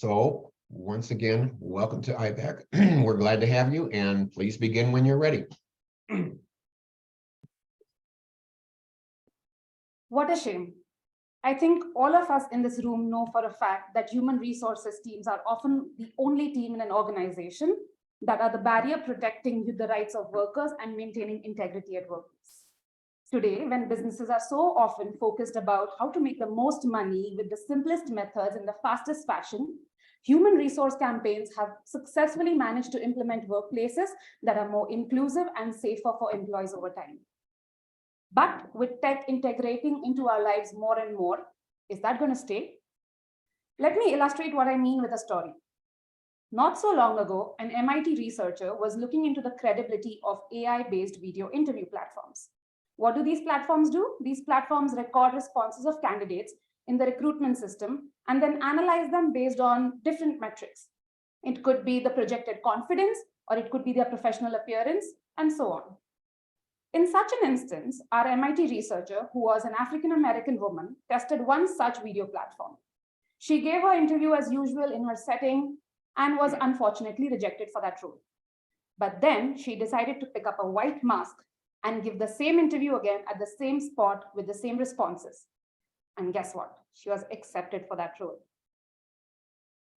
So once again, welcome to IBEC. We're glad to have you, and please begin when you're ready. What a shame. I think all of us in this room know for a fact that human resources teams are often the only team in an organization that are the barrier protecting the rights of workers and maintaining integrity at workplace. Today, when businesses are so often focused about how to make the most money with the simplest methods in the fastest fashion, human resource campaigns have successfully managed to implement workplaces that are more inclusive and safer for employees over time. But with tech integrating into our lives more and more, is that going to stay? Let me illustrate what I mean with a story. Not so long ago, an MIT researcher was looking into the credibility of AI-based video interview platforms. What do these platforms do? These platforms record responses of candidates in the recruitment system and then analyze them based on different metrics. It could be the projected confidence, or it could be their professional appearance, and so on. In such an instance, our MIT researcher, who was an African-American woman, tested one such video platform. She gave her interview as usual in her setting and was unfortunately rejected for that role. But then she decided to pick up a white mask and give the same interview again at the same spot with the same responses. And guess what? She was accepted for that role.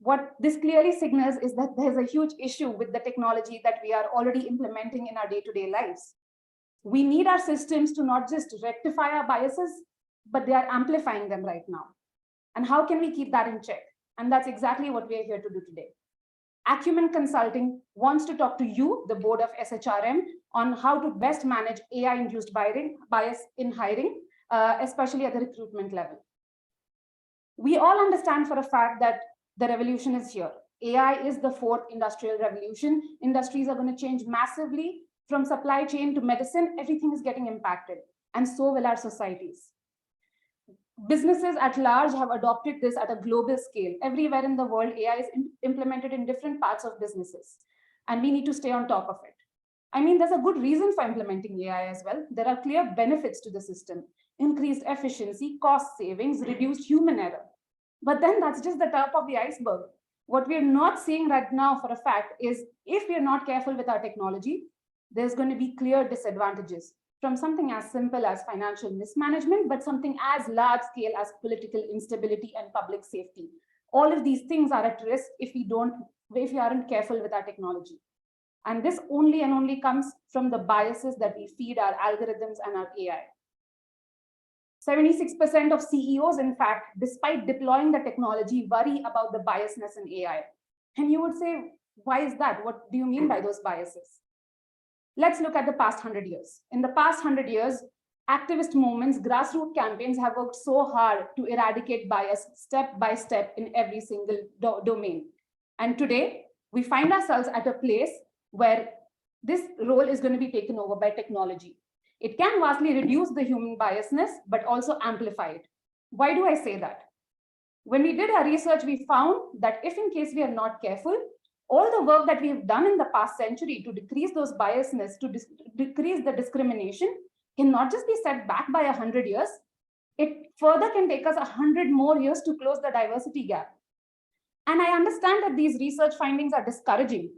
What this clearly signals is that there's a huge issue with the technology that we are already implementing in our day-to-day lives. We need our systems to not just rectify our biases, but they are amplifying them right now. And how can we keep that in check? And that's exactly what we are here to do today. Acumen Consulting wants to talk to you, the board of SHRM, on how to best manage AI-induced bias in hiring, especially at the recruitment level. We all understand for a fact that the revolution is here. AI is the fourth industrial revolution. Industries are going to change massively. From supply chain to medicine, everything is getting impacted, and so will our societies. Businesses at large have adopted this at a global scale. Everywhere in the world, AI is implemented in different parts of businesses, and we need to stay on top of it. I mean, there's a good reason for implementing AI as well. There are clear benefits to the system: increased efficiency, cost savings, reduced human error. But then that's just the top of the iceberg. What we're not seeing right now for a fact is if we're not careful with our technology, there's going to be clear disadvantages, from something as simple as financial mismanagement, but something as large scale as political instability and public safety. All of these things are at risk if we aren't careful with our technology. And this only and only comes from the biases that we feed our algorithms and our AI. 76% of CEOs, in fact, despite deploying the technology, worry about the biasness in AI. And you would say, why is that? What do you mean by those biases? Let's look at the past 100 years. In the past 100 years, activist movements, grassroots campaigns have worked so hard to eradicate bias step by step in every single domain. And today, we find ourselves at a place where this role is going to be taken over by technology. It can vastly reduce the human biasness, but also amplify it. Why do I say that? When we did our research, we found that if in case we are not careful, all the work that we have done in the past century to decrease those biasness, to decrease the discrimination, can not just be set back by 100 years, it further can take us 100 more years to close the diversity gap. And I understand that these research findings are discouraging,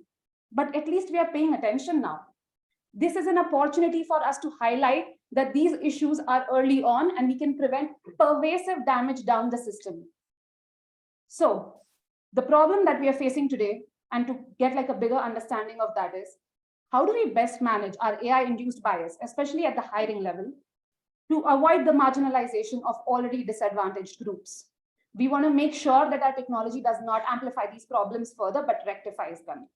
but at least we are paying attention now. This is an opportunity for us to highlight that these issues are early on and we can prevent pervasive damage down the system. So the problem that we are facing today, and to get like a bigger understanding of that, is how do we best manage our AI-induced bias, especially at the hiring level, to avoid the marginalization of already disadvantaged groups? We want to make sure that our technology does not amplify these problems further, but rectifies them.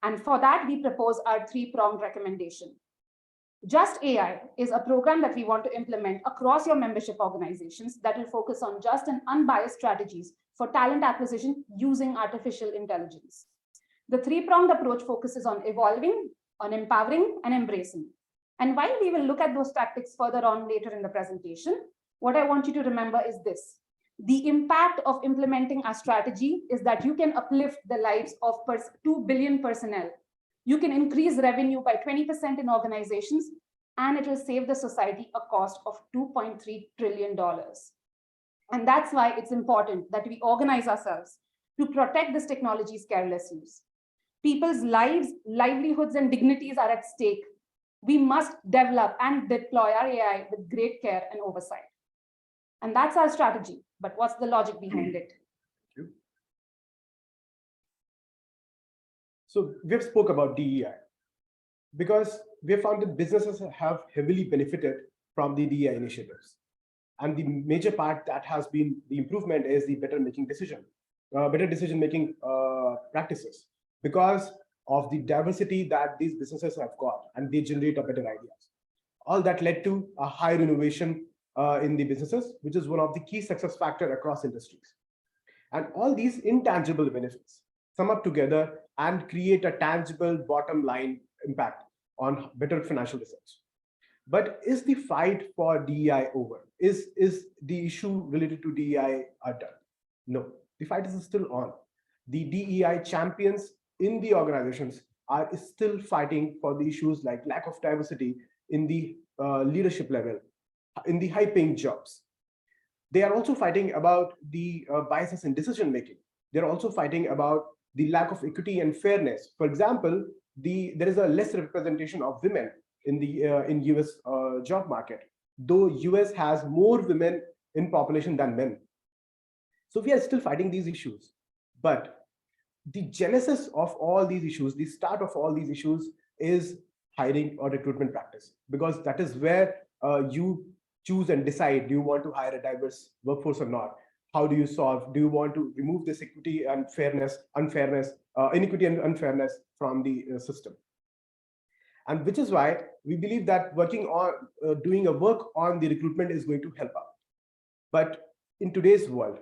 And for that, we propose our three-pronged recommendation. Just AI is a program that we want to implement across your membership organizations that will focus on just and unbiased strategies for talent acquisition using artificial intelligence. The three-pronged approach focuses on evolving, on empowering, and embracing. And while we will look at those tactics further on later in the presentation, what I want you to remember is this. The impact of implementing our strategy is that you can uplift the lives of 2 billion personnel. You can increase revenue by 20% in organizations, and it will save the society a cost of $2.3 trillion. And that's why it's important that we organize ourselves to protect this technology's careless use. People's lives, livelihoods, and dignities are at stake. We must develop and deploy our AI with great care and oversight. And that's our strategy. But what's the logic behind it? So we've spoke about DEI because we have found that businesses have heavily benefited from the DEI initiatives. And the major part that has been the improvement is the better decision-making practices, because of the diversity that these businesses have got, and they generate a better ideas. All that led to a higher innovation in the businesses, which is one of the key success factors across industries. And all these intangible benefits sum up together and create a tangible bottom line impact on better financial results. But is the fight for DEI over? Is the issue related to DEI done? No, the fight is still on. The DEI champions in the organizations are still fighting for the issues like lack of diversity in the leadership level, in the high-paying jobs. They are also fighting about the biases in decision making. They're also fighting about the lack of equity and fairness. For example, there is a less representation of women in the in US job market, though US has more women in population than men. So we are still fighting these issues. But the genesis of all these issues, the start of all these issues is hiring or recruitment practice, because that is where you choose and decide, do you want to hire a diverse workforce or not? How do you solve? Do you want to remove this equity and inequity and unfairness from the system? And which is why we believe that working on doing a work on the recruitment is going to help out. But in today's world,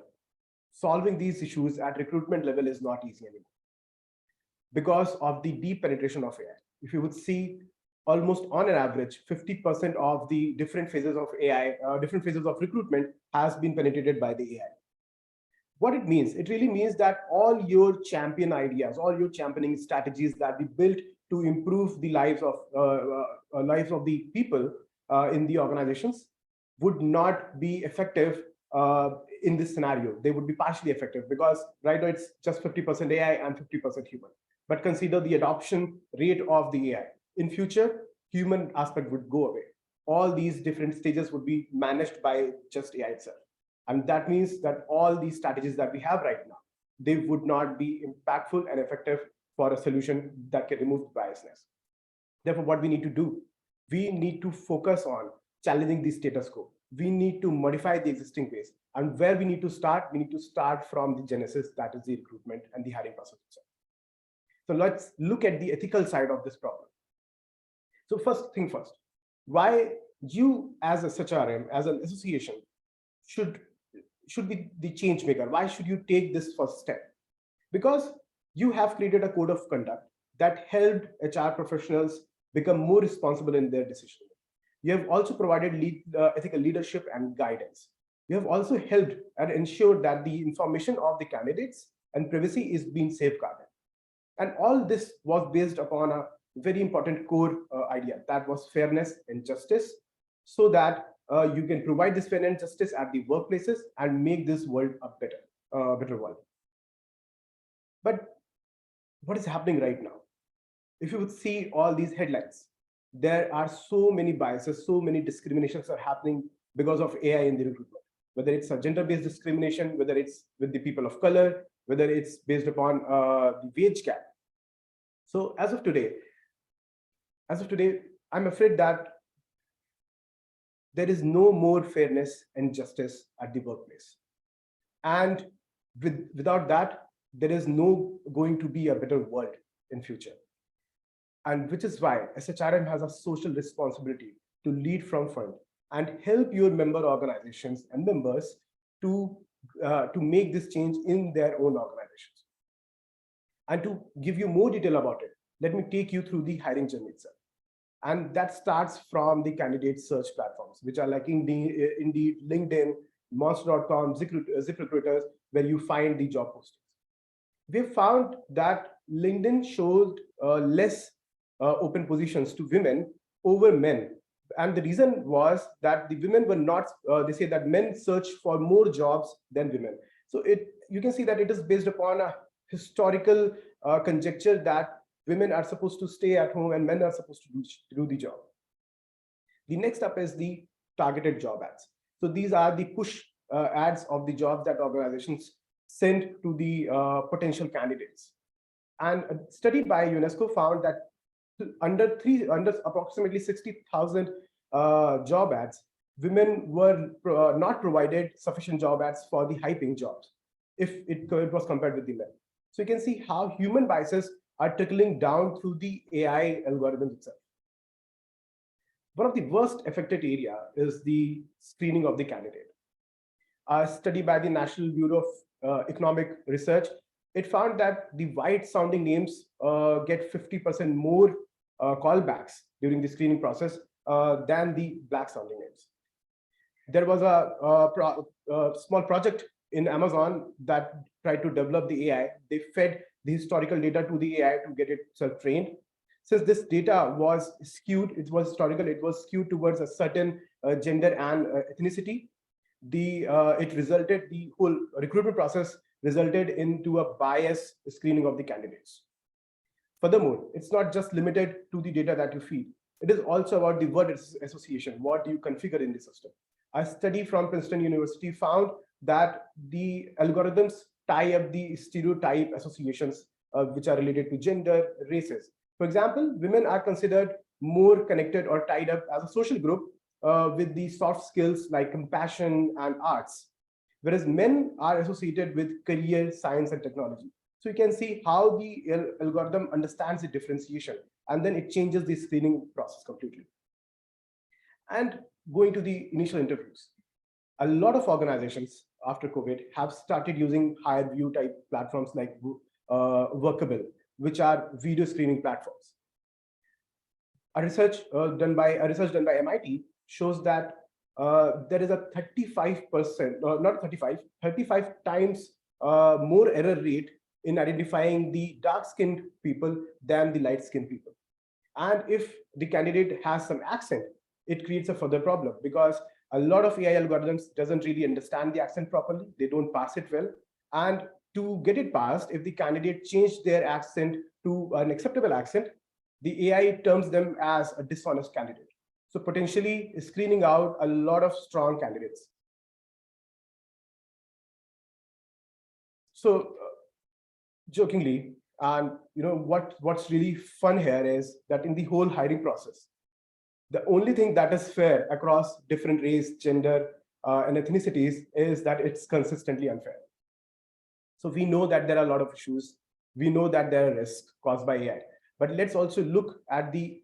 solving these issues at recruitment level is not easy anymore because of the deep penetration of AI. If you would see, almost on an average, 50% of the different phases of AI, different phases of recruitment has been penetrated by the AI. What it means, it really means that all your champion ideas, all your championing strategies that we built to improve the lives of the people in the organizations would not be effective in this scenario. They would be partially effective because right now it's just 50% AI and 50% human. But consider the adoption rate of the AI. In future, human aspect would go away. All these different stages would be managed by just AI itself. And that means that all these strategies that we have right now, they would not be impactful and effective for a solution that can remove biasness. Therefore, what we need to do, we need to focus on challenging the status quo. We need to modify the existing ways. And where we need to start from the genesis, that is the recruitment and the hiring process itself. So let's look at the ethical side of this problem. So first thing first, why you as a SHRM, as an association, should be the change maker? Why should you take this first step? Because you have created a code of conduct that helped HR professionals become more responsible in their decision making. You have also provided ethical leadership and guidance. You have also helped and ensured that the information of the candidates and privacy is being safeguarded. And all this was based upon a very important core idea, that was fairness and justice, so that you can provide this fairness and justice at the workplaces and make this world a better world. But what is happening right now? If you would see all these headlines, there are so many biases, so many discriminations are happening because of AI in the recruitment. Whether it's a gender-based discrimination, whether it's with the people of color, whether it's based upon the wage gap. So as of today, I'm afraid that there is no more fairness and justice at the workplace. And without that, there is no going to be a better world in future. And which is why SHRM has a social responsibility to lead from front and help your member organizations and members to make this change in their own organizations. And to give you more detail about it, let me take you through the hiring journey itself. And that starts from the candidate search platforms, which are like Indeed, LinkedIn, Monster.com, ZipRecruiters, where you find the job postings. We found that LinkedIn showed less open positions to women over men. And the reason was that the women were not, they say that men search for more jobs than women. So it you can see that it is based upon a historical conjecture that women are supposed to stay at home and men are supposed to do the job. The next up is the targeted job ads. So these are the push ads of the jobs that organizations send to the potential candidates. And a study by UNESCO found that under approximately 60,000 job ads, women were not provided sufficient job ads for the high-paying jobs if it was compared with the men. So you can see how human biases are trickling down through the AI algorithm itself. One of the worst affected area is the screening of the candidate. A study by the National Bureau of Economic Research, it found that the white sounding names get 50% more callbacks during the screening process than the black sounding names. There was a small project in Amazon that tried to develop the AI. They fed the historical data to the AI to get it self-trained. Since this data was skewed, it was historical, it was skewed towards a certain gender and ethnicity. The whole recruitment process resulted into a biased screening of the candidates. Furthermore, it's not just limited to the data that you feed. It is also about the word association. What do you configure in the system? A study from Princeton University found that the algorithms tie up the stereotype associations which are related to gender, races. For example, women are considered more connected or tied up as a social group with the soft skills like compassion and arts, whereas men are associated with career, science, and technology. So you can see how the algorithm understands the differentiation, and then it changes the screening process completely. And going to the initial interviews, a lot of organizations after COVID have started using higher view type platforms like Workable, which are video screening platforms. A research done by MIT shows that there is a 35 times more error rate in identifying the dark-skinned people than the light-skinned people. And if the candidate has some accent, it creates a further problem because a lot of AI algorithms doesn't really understand the accent properly. They don't pass it well. And to get it passed, if the candidate changed their accent to an acceptable accent, the AI terms them as a dishonest candidate. So potentially screening out a lot of strong candidates. So jokingly, and what's really fun here is that in the whole hiring process, the only thing that is fair across different race, gender, and ethnicities is that it's consistently unfair. So we know that there are a lot of issues. We know that there are risks caused by AI. But let's also look at the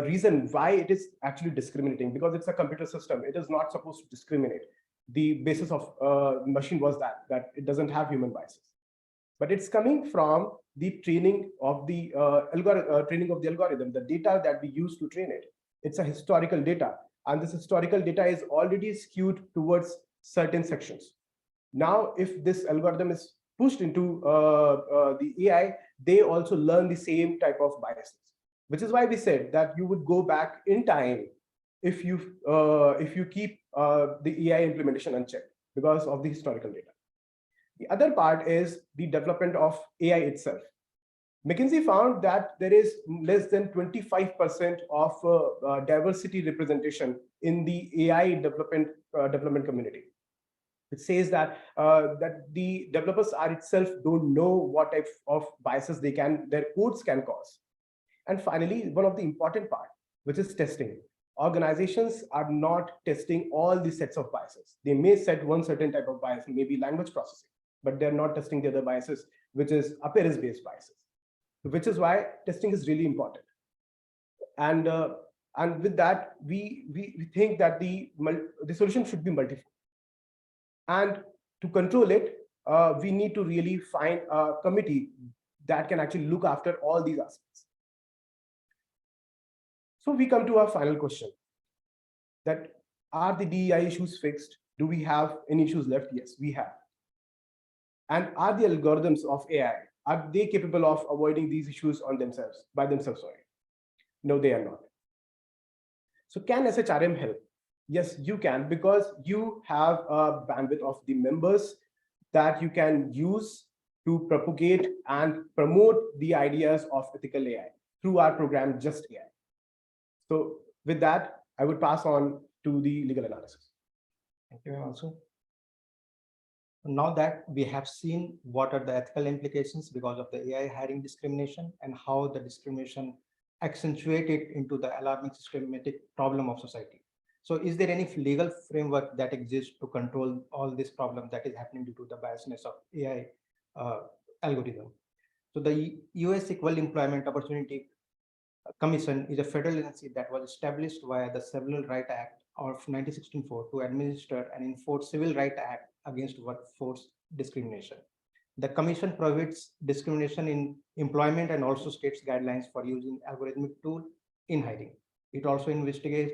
reason why it is actually discriminating, because it's a computer system. It is not supposed to discriminate. The basis of machine was that it doesn't have human biases. But it's coming from the training of the algorithm, the data that we use to train it. It's a historical data, and this historical data is already skewed towards certain sections. Now, if this algorithm is pushed into the AI, they also learn the same type of biases, which is why we said that you would go back in time if you keep the AI implementation unchecked because of the historical data. The other part is the development of AI itself. McKinsey found that there is less than 25% of diversity representation in the AI development community. It says that the developers are itself don't know what type of biases their codes can cause. And finally, one of the important part, which is testing. Organizations are not testing all the sets of biases. They may set one certain type of bias, maybe language processing, but they're not testing the other biases, which is appearance-based biases, which is why testing is really important. And with that, we think that the solution should be multifold. And to control it, we need to really find a committee that can actually look after all these aspects. So we come to our final question, that are the DEI issues fixed? Do we have any issues left? Yes, we have. And are the algorithms of AI, are they capable of avoiding these issues by themselves? Sorry. No, they are not. So can SHRM help? Yes, you can, because you have a bandwidth of the members that you can use to propagate and promote the ideas of ethical AI through our program, Just AI. So with that, I would pass on to the legal analysis. Thank you also. Now that we have seen what are the ethical implications because of the AI hiring discrimination and how the discrimination accentuated into the alarming systematic problem of society. So is there any legal framework that exists to control all this problem that is happening due to the biasness of AI algorithm? So the US Equal Employment Opportunity Commission is a federal agency that was established via the Civil Rights Act of 1964 to administer and enforce Civil Rights Act against workforce discrimination. The commission prohibits discrimination in employment and also states guidelines for using algorithmic tool in hiring. It also investigates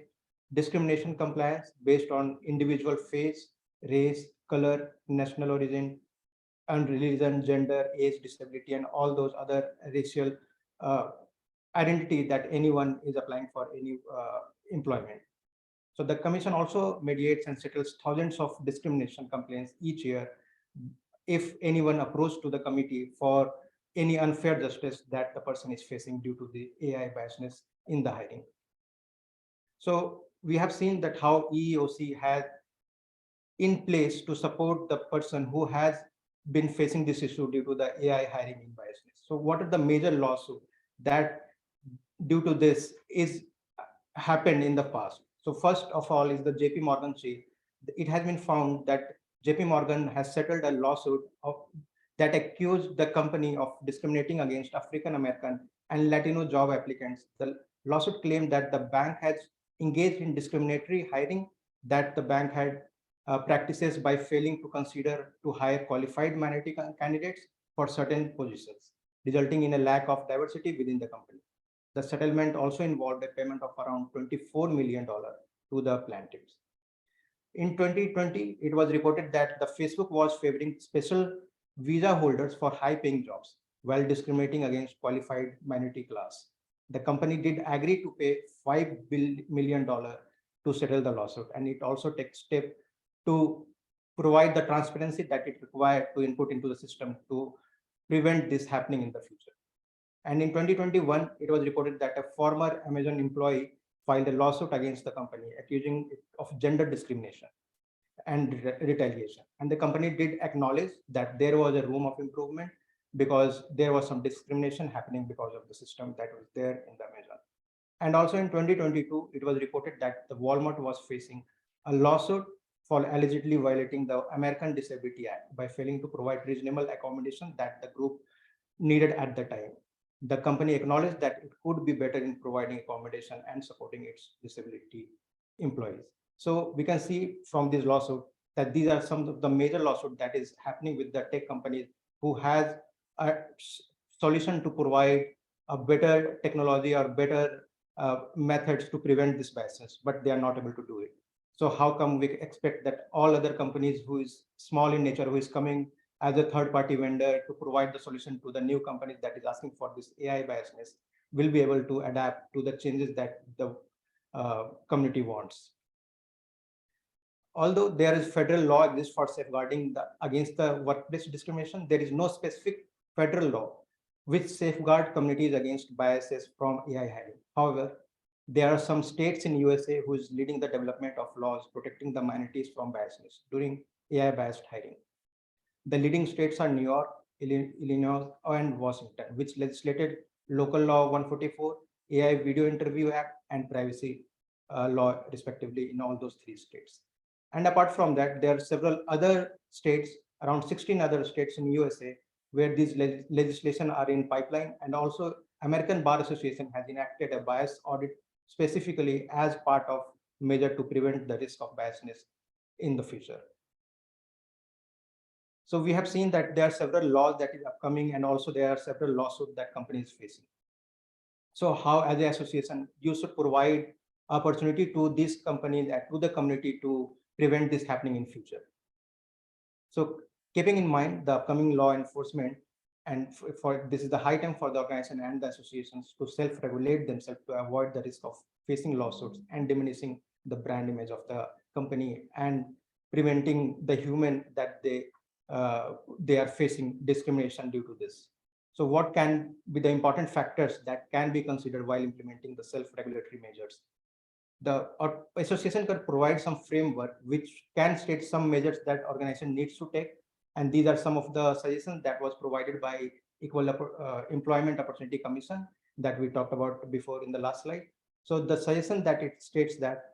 discrimination compliance based on individual face, race, color, national origin, and religion, gender, age, disability, and all those other racial identity that anyone is applying for any employment. So the commission also mediates and settles thousands of discrimination complaints each year if anyone approached to the committee for any unfair justice that the person is facing due to the AI biasness in the hiring. So we have seen that how EEOC has in place to support the person who has been facing this issue due to the AI hiring in biasness. So what are the major lawsuits that due to this is happened in the past? So first of all is the JP Morgan case. It has been found that JP Morgan has settled a lawsuit that accused the company of discriminating against African American and Latino job applicants. The lawsuit claimed that the bank has engaged in discriminatory hiring, that the bank had practices by failing to consider to hire qualified minority candidates for certain positions, resulting in a lack of diversity within the company. The settlement also involved a payment of around $24 million to the plaintiffs. In 2020, it was reported that the Facebook was favoring special visa holders for high-paying jobs while discriminating against qualified minority class. The company did agree to pay $5 million to settle the lawsuit, and it also takes steps to provide the transparency that it required to input into the system to prevent this happening in the future. And in 2021, it was reported that a former Amazon employee filed a lawsuit against the company, accusing it of gender discrimination and retaliation. And the company did acknowledge that there was a room of improvement because there was some discrimination happening because of the system that was there in the Amazon. And also in 2022, it was reported that the Walmart was facing a lawsuit for allegedly violating the American Disability Act by failing to provide reasonable accommodation that the group needed at the time. The company acknowledged that it could be better in providing accommodation and supporting its disability employees. So we can see from this lawsuit that these are some of the major lawsuits that is happening with the tech companies who has a solution to provide a better technology or better methods to prevent this biases, but they are not able to do it. So how come we expect that all other companies who is small in nature, who is coming as a third-party vendor to provide the solution to the new companies that is asking for this AI biasness will be able to adapt to the changes that the community wants? Although there is federal law exists for safeguarding against the workplace discrimination, there is no specific federal law which safeguard communities against biases from AI hiring. However, there are some states in USA who is leading the development of laws protecting the minorities from biasness during AI-biased hiring. The leading states are New York, Illinois, and Washington, which legislated Local Law 144, AI Video Interview Act, and Privacy Law, respectively, in all those three states. And apart from that, there are several other states, around 16 other states in USA, where these legislation are in pipeline. And also, American Bar Association has enacted a bias audit specifically as part of measure to prevent the risk of biasness in the future. So we have seen that there are several laws that is upcoming, and also there are several lawsuits that companies facing. So how, as an association, you should provide opportunity to these companies and to the community to prevent this happening in future. So keeping in mind the upcoming law enforcement, and for this is the high time for the organization and the associations to self-regulate themselves to avoid the risk of facing lawsuits and diminishing the brand image of the company and preventing the human that they they are facing discrimination due to this. So what can be the important factors that can be considered while implementing the self-regulatory measures? The association can provide some framework which can state some measures that organization needs to take. And these are some of the suggestions that was provided by Equal Employment Opportunity Commission that we talked about before in the last slide. So the suggestion that it states that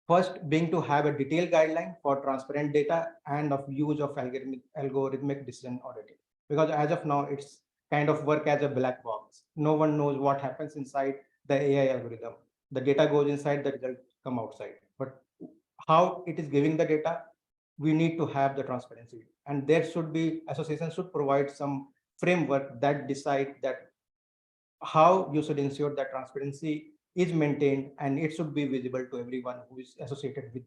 first being to have a detailed guideline for transparent data and of use of algorithmic decision auditing. Because as of now, it's kind of work as a black box. No one knows what happens inside the AI algorithm. The data goes inside, the results come outside. But how it is giving the data, we need to have the transparency. And there should be, association should provide some framework that decide that how you should ensure that transparency is maintained and it should be visible to everyone who is associated with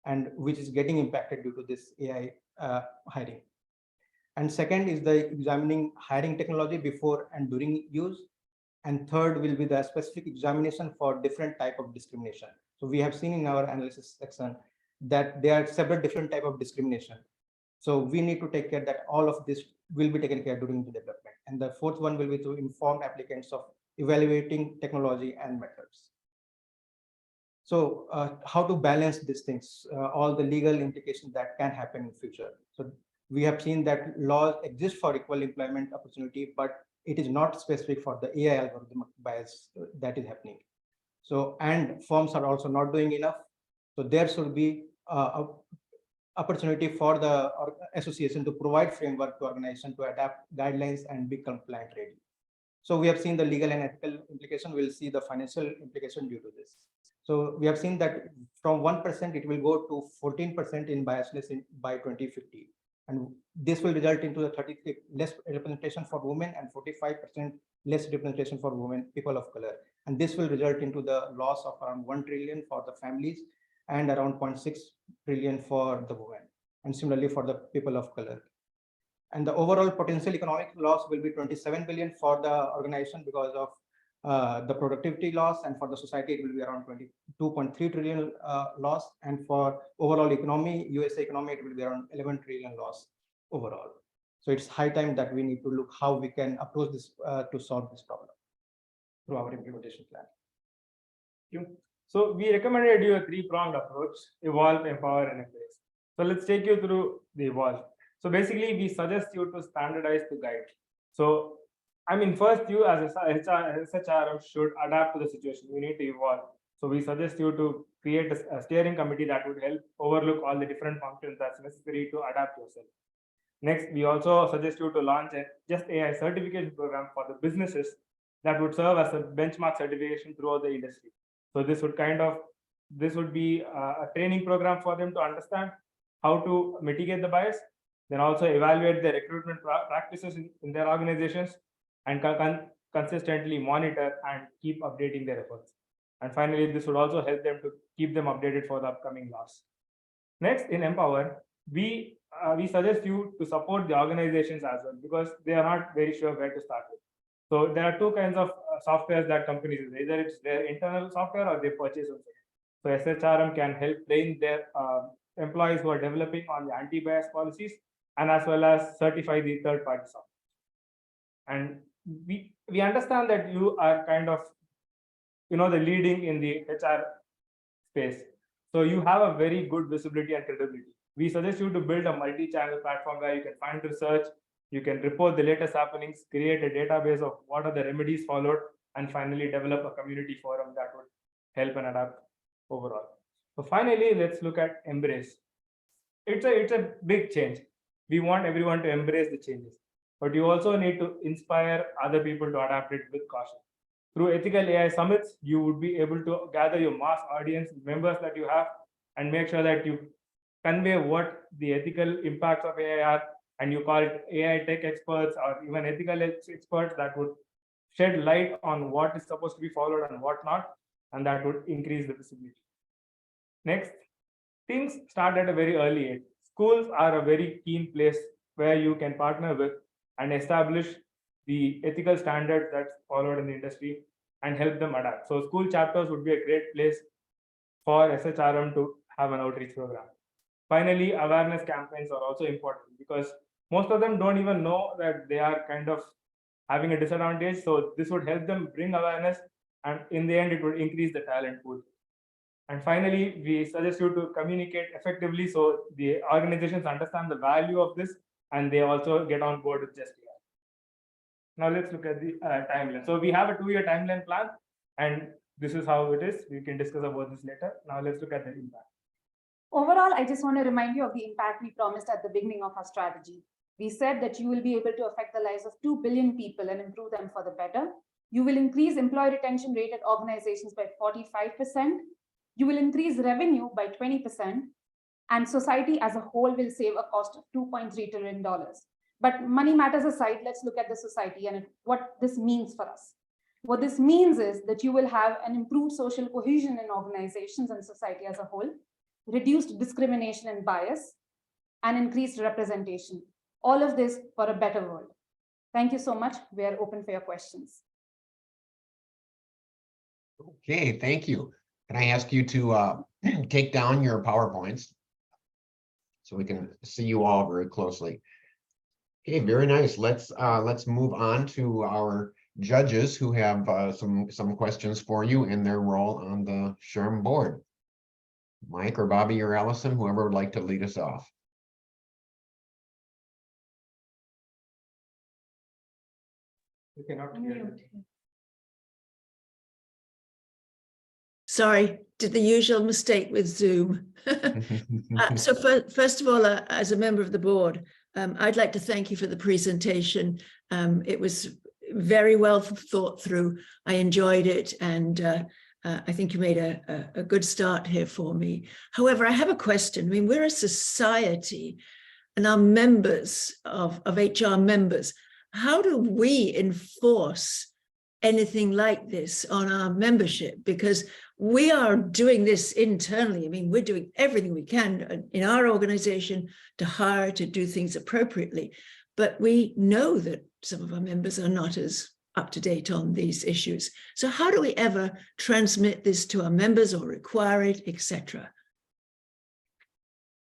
and which is getting impacted due to this AI hiring. And second is the examining hiring technology before and during use. And third will be the specific examination for different type of discrimination. So we have seen in our analysis section that there are several different type of discrimination. So we need to take care that all of this will be taken care during the development. And the fourth one will be to inform applicants of evaluating technology and methods. So how to balance these things, all the legal implications that can happen in future. So we have seen that laws exist for equal employment opportunity, but it is not specific for the AI algorithm bias that is happening. So, and firms are also not doing enough. So there should be a opportunity for the association to provide framework to organization to adapt guidelines and be compliant ready. So we have seen the legal and ethical implication. We'll see the financial implication due to this. So we have seen that from 1%, it will go to 14% in biasness by 2050. And this will result into the 33 less representation for women and 45% less representation for women, people of color. And this will result into the loss of around 1 trillion for the families and around 0.6 trillion for the women, and similarly for the people of color. And the overall potential economic loss will be 27 billion for the organization because of the productivity loss, and for the society it will be around 22.3 trillion loss, and for overall economy, USA economy, it will be around 11 trillion loss overall. So it's high time that we need to look how we can approach this to solve this problem through our implementation plan. Thank you. So we recommended you a three-pronged approach: evolve, empower, and embrace. So let's take you through the evolve. So basically, we suggest you to standardize the guide. So I mean, first you as a SHRM should adapt to the situation. You need to evolve. So we suggest you to create a steering committee that would help overlook all the different functions that's necessary to adapt yourself. Next, we also suggest you to launch a Just AI certification program for the businesses that would serve as a benchmark certification throughout the industry. So this would be a training program for them to understand how to mitigate the bias, then also evaluate the recruitment practices in their organizations, and consistently monitor and keep updating their efforts. And finally, this would also help them to keep them updated for the upcoming laws. Next, in Empower, we suggest you to support the organizations as well, because they are not very sure where to start with. So there are two kinds of softwares that companies use. Either it's their internal software or they purchase it. So SHRM can help train their employees who are developing on the anti-bias policies, and as well as certify the third-party software. And we understand that you are kind of, the leading in the HR space. So you have a very good visibility and credibility. We suggest you to build a multi-channel platform where you can find research, you can report the latest happenings, create a database of what are the remedies followed, and finally develop a community forum that would help and adapt overall. So finally, let's look at embrace. It's a big change. We want everyone to embrace the changes, but you also need to inspire other people to adapt it with caution. Through ethical AI summits, you would be able to gather your mass audience members that you have and make sure that you convey what the ethical impacts of AI are, and you call it AI tech experts or even ethical experts that would shed light on what is supposed to be followed and what not, and that would increase the visibility. Next, things start at a very early age. Schools are a very keen place where you can partner with and establish the ethical standards that's followed in the industry and help them adapt. So school chapters would be a great place for SHRM to have an outreach program. Finally, awareness campaigns are also important because most of them don't even know that they are kind of having a disadvantage. So this would help them bring awareness, and in the end, it would increase the talent pool. And finally, we suggest you to communicate effectively so the organizations understand the value of this and they also get on board with just AI. Now let's look at the timeline. So we have a 2-year timeline plan, and this is how it is. We can discuss about this later. Now let's look at the impact. Overall, I just want to remind you of the impact we promised at the beginning of our strategy. We said that you will be able to affect the lives of 2 billion people and improve them for the better. You will increase employee retention rate at organizations by 45%. You will increase revenue by 20%. And society as a whole will save a cost of $2.3 trillion. But money matters aside, let's look at the society and what this means for us. What this means is that you will have an improved social cohesion in organizations and society as a whole, reduced discrimination and bias, and increased representation. All of this for a better world. Thank you so much. We are open for your questions. Okay, thank you. Can I ask you to take down your PowerPoints so we can see you all very closely? Okay, very nice. Let's move on to our judges who have some questions for you in their role on the SHRM board. Mike or Bobby or Allison, whoever would like to lead us off. We cannot hear you. Sorry, did the usual mistake with Zoom. So first of all, as a member of the board, I'd like to thank you for the presentation. It was very well thought through. I enjoyed it, and I think you made a good start here for me. However, I have a question. I mean, we're a society, and our members of HR members, how do we enforce anything like this on our membership? Because we are doing this internally. I mean, we're doing everything we can in our organization to hire, to do things appropriately. But we know that some of our members are not as up to date on these issues. So how do we ever transmit this to our members or require it, etc.?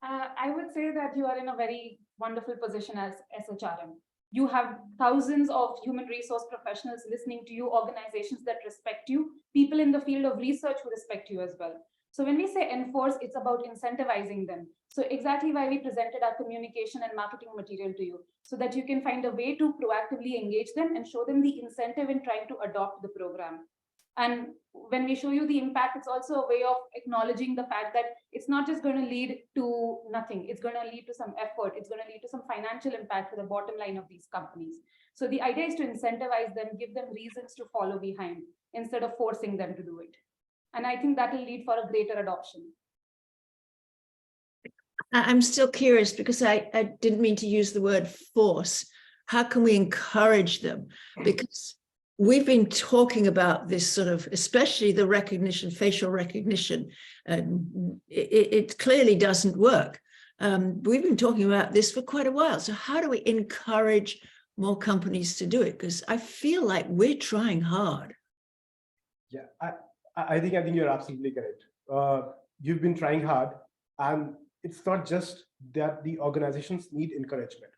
I would say that you are in a very wonderful position as SHRM. You have thousands of human resource professionals listening to you, organizations that respect you, people in the field of research who respect you as well. So when we say enforce, it's about incentivizing them. So exactly why we presented our communication and marketing material to you, so that you can find a way to proactively engage them and show them the incentive in trying to adopt the program. And when we show you the impact, it's also a way of acknowledging the fact that it's not just going to lead to nothing. It's going to lead to some effort. It's going to lead to some financial impact for the bottom line of these companies. So the idea is to incentivize them, give them reasons to follow behind instead of forcing them to do it. And I think that will lead for a greater adoption. I'm still curious because I didn't mean to use the word force. How can we encourage them? Because we've been talking about this sort of, especially the recognition, facial recognition, and it clearly doesn't work. We've been talking about this for quite a while. So how do we encourage more companies to do it? Because I feel like we're trying hard. Yeah, I think you're absolutely correct. You've been trying hard, and it's not just that the organizations need encouragement.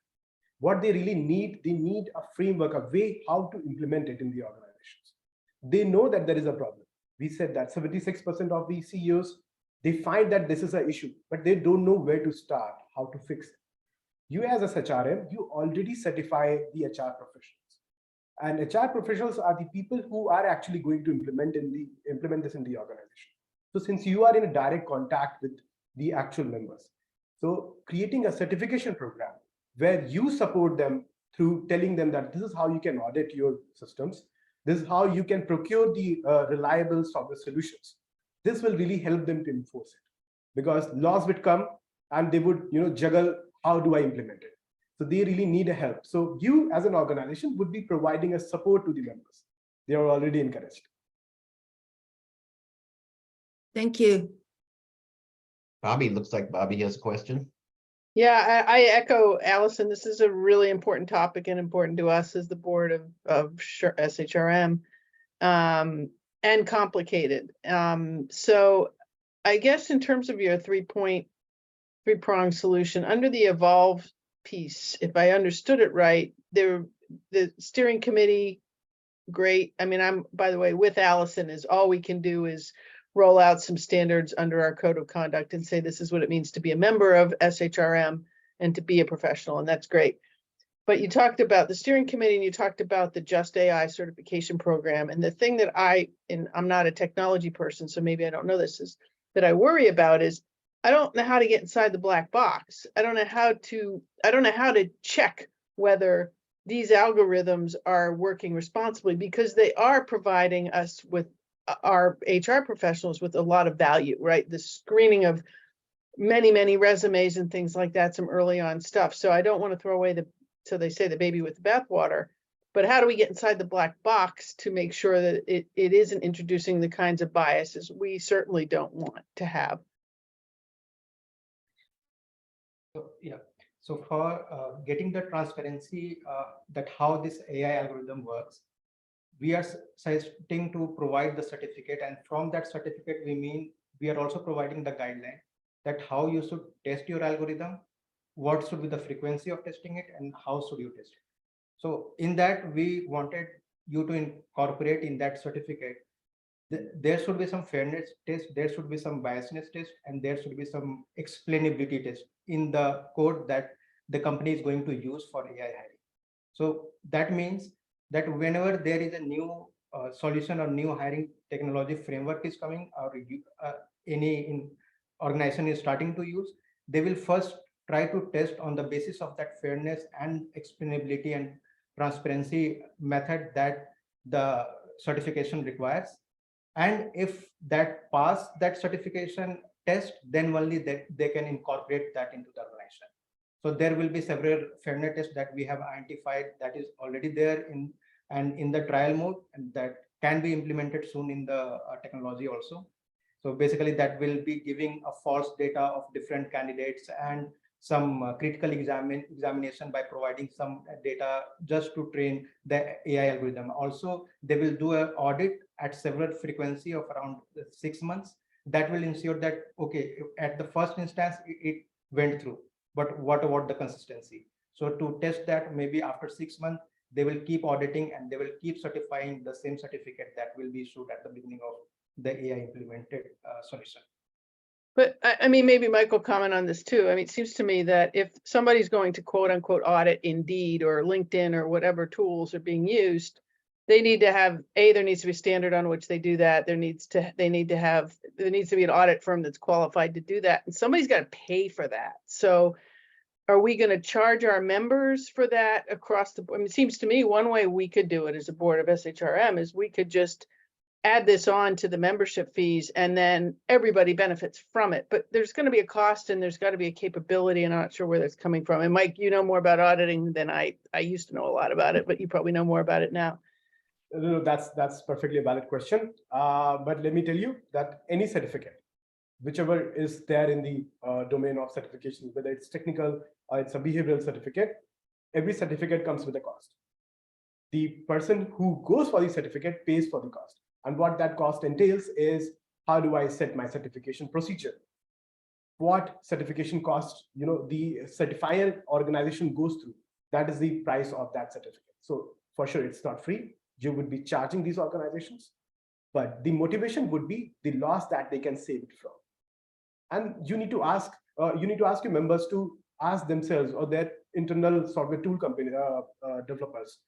What they really need, they need a framework, a way how to implement it in the organizations. They know that there is a problem. We said that 76% of the CEOs, they find that this is an issue, but they don't know where to start, how to fix it. You as a HRM, you already certify the HR professionals. And HR professionals are the people who are actually going to implement this in the organization. So since you are in a direct contact with the actual members, so creating a certification program where you support them through telling them that this is how you can audit your systems, this is how you can procure the reliable software solutions. This will really help them to enforce it, because laws would come and they would juggle, how do I implement it? So they really need a help. So you as an organization would be providing a support to the members. They are already encouraged. Thank you. Bobby, looks like Bobby has a question. Yeah, I echo Allison. This is a really important topic and important to us as the board of SHRM, and complicated. So I guess in terms of your 3-point three-pronged solution. Under the evolve piece, if I understood it right, the steering committee, great. I mean, I'm, by the way, with Allison, is all we can do is roll out some standards under our code of conduct and say, this is what it means to be a member of SHRM and to be a professional, and that's great. But you talked about the steering committee and you talked about the Just AI certification program. And the thing that and I'm not a technology person, so maybe I don't know this, is that I worry about is I don't know how to get inside the black box. I don't know how to check whether these algorithms are working responsibly, because they are providing us with our HR professionals with a lot of value, right? The screening of many resumes and things like that, some early on stuff. So I don't want to throw away so they say the baby with the bathwater, but how do we get inside the black box to make sure that it isn't introducing the kinds of biases we certainly don't want to have? So, yeah. So for getting the transparency that how this AI algorithm works, we are suggesting to provide the certificate, and from that certificate, we are also providing the guideline that how you should test your algorithm, what should be the frequency of testing it, and how should you test it. So in that, we wanted you to incorporate in that certificate, there should be some fairness test, there should be some biasness test, and there should be some explainability test in the code that the company is going to use for AI hiring. So that means that whenever there is a new solution or new hiring technology framework is coming, or any organization is starting to use, they will first try to test on the basis of that fairness and explainability and transparency method that the certification requires. And if that pass that certification test, then only they can incorporate that into the organization. So there will be several fairness tests that we have identified that is already there in the trial mode, and that can be implemented soon in the technology also. So basically that will be giving a false data of different candidates and some critical examination by providing some data just to train the AI algorithm. Also, they will do an audit at several frequency of around 6 months. That will ensure that, okay, at the first instance, it went through, but what about the consistency? So to test that, maybe after 6 months, they will keep auditing and they will keep certifying the same certificate that will be issued at the beginning of the AI implemented solution. But I mean, maybe Michael comment on this too. I mean, it seems to me that if somebody's going to quote unquote audit Indeed or LinkedIn or whatever tools are being used, they need to have, there needs to be a standard on which they do that. There needs to be an audit firm that's qualified to do that. And somebody's got to pay for that. So are we going to charge our members for that across the board? I mean, it seems to me one way we could do it as a board of SHRM is we could just add this on to the membership fees and then everybody benefits from it. But there's going to be a cost and there's got to be a capability, and I'm not sure where that's coming from. And Mike, you know more about auditing than I used to know a lot about it, but you probably know more about it now. No, that's perfectly a valid question. But let me tell you that any certificate, whichever is there in the domain of certification, whether it's technical or it's a behavioral certificate, every certificate comes with a cost. The person who goes for the certificate pays for the cost. And what that cost entails is, how do I set my certification procedure? What certification cost, the certifier organization goes through, that is the price of that certificate. So for sure, it's not free. You would be charging these organizations, but the motivation would be the loss that they can save it from. And you need to ask your members to ask themselves or their internal software tool company developers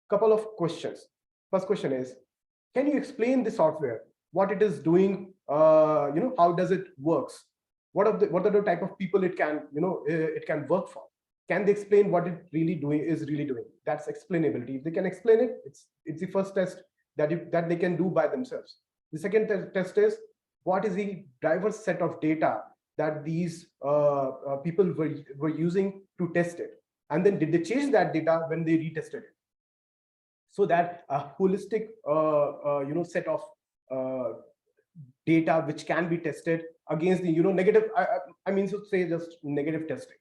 couple of questions. First question is, can you explain the software, what it is doing, how does it works? What are the type of people it can, it can work for? Can they explain what it really is really doing? That's explainability. If they can explain it, it's the first test that they can do by themselves. The second test is, what is the diverse set of data that these people were using to test it? And then did they change that data when they retested it? So that a holistic set of data which can be tested against the negative, I mean to say just negative testing.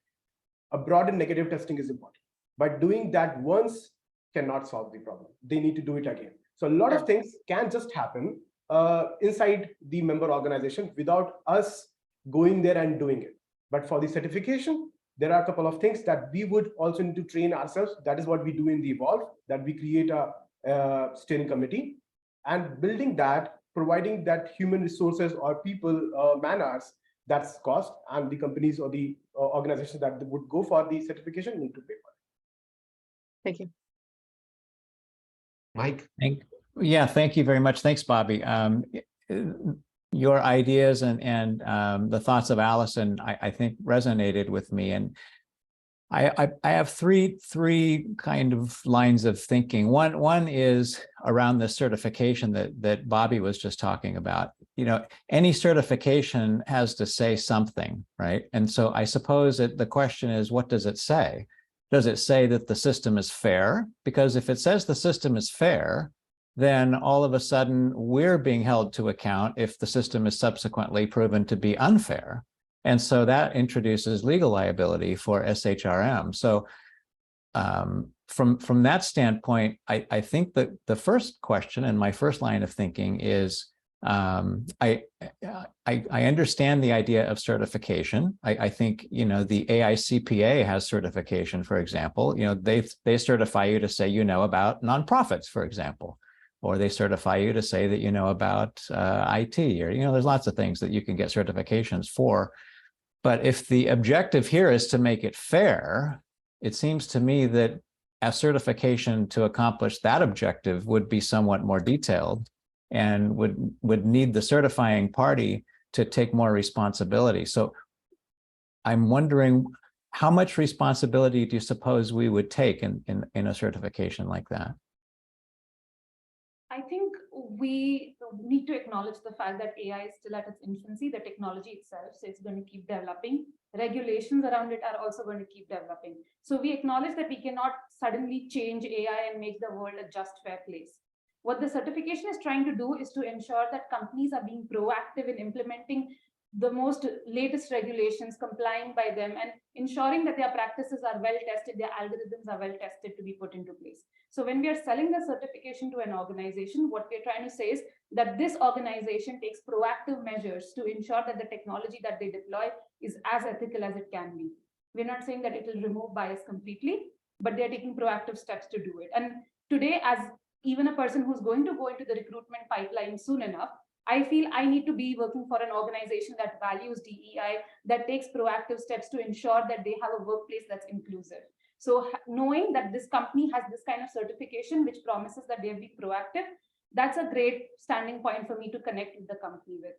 A broad and negative testing is important, but doing that once cannot solve the problem. They need to do it again. So a lot of things can just happen inside the member organization without us going there and doing it. But for the certification, there are a couple of things that we would also need to train ourselves. That is what we do in the Evolve, that we create a steering committee, and building that, providing that human resources or people man-hours, that's cost, and the companies or the organizations that would go for the certification need to pay for it. Thank you. Mike? Yeah, thank you very much. Thanks, Bobby. Your ideas and the thoughts of Allison, I think resonated with me. And I have three kind of lines of thinking. One is around the certification that Bobby was just talking about. You know, any certification has to say something, right? And so I suppose that the question is, what does it say? Does it say that the system is fair? Because if it says the system is fair, then all of a sudden we're being held to account if the system is subsequently proven to be unfair. And so that introduces legal liability for SHRM. So from that standpoint, I think that the first question and my first line of thinking is, I understand the idea of certification. I think, you know, the AICPA has certification, for example. You know, they certify you to say you know about nonprofits, for example, or they certify you to say that you know about IT, or, you know, there's lots of things that you can get certifications for. But if the objective here is to make it fair, it seems to me that a certification to accomplish that objective would be somewhat more detailed and would need the certifying party to take more responsibility. So I'm wondering, how much responsibility do you suppose we would take in a certification like that? I think we need to acknowledge the fact that AI is still at its infancy, the technology itself, so it's going to keep developing. Regulations around it are also going to keep developing. So we acknowledge that we cannot suddenly change AI and make the world a just, fair place. What the certification is trying to do is to ensure that companies are being proactive in implementing the most latest regulations, complying by them, and ensuring that their practices are well tested, their algorithms are well tested to be put into place. So when we are selling the certification to an organization, what we're trying to say is that this organization takes proactive measures to ensure that the technology that they deploy is as ethical as it can be. We're not saying that it will remove bias completely, but they're taking proactive steps to do it. And today, as even a person who's going to go into the recruitment pipeline soon enough, I feel I need to be working for an organization that values DEI, that takes proactive steps to ensure that they have a workplace that's inclusive. So knowing that this company has this kind of certification, which promises that they'll be proactive, that's a great standing point for me to connect with the company with.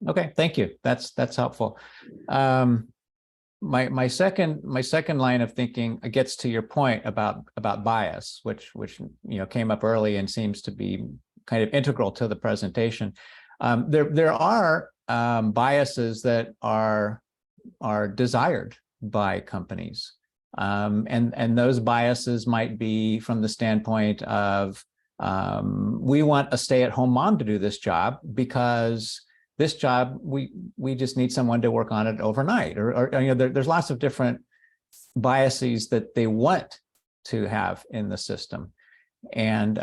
Okay, thank you. That's helpful. My second line of thinking gets to your point about bias, which you know came up early and seems to be kind of integral to the presentation. There are biases that are desired by companies, and those biases might be from the standpoint of we want a stay-at-home mom to do this job because this job we just need someone to work on it overnight, or you know there's lots of different biases that they want to have in the system. And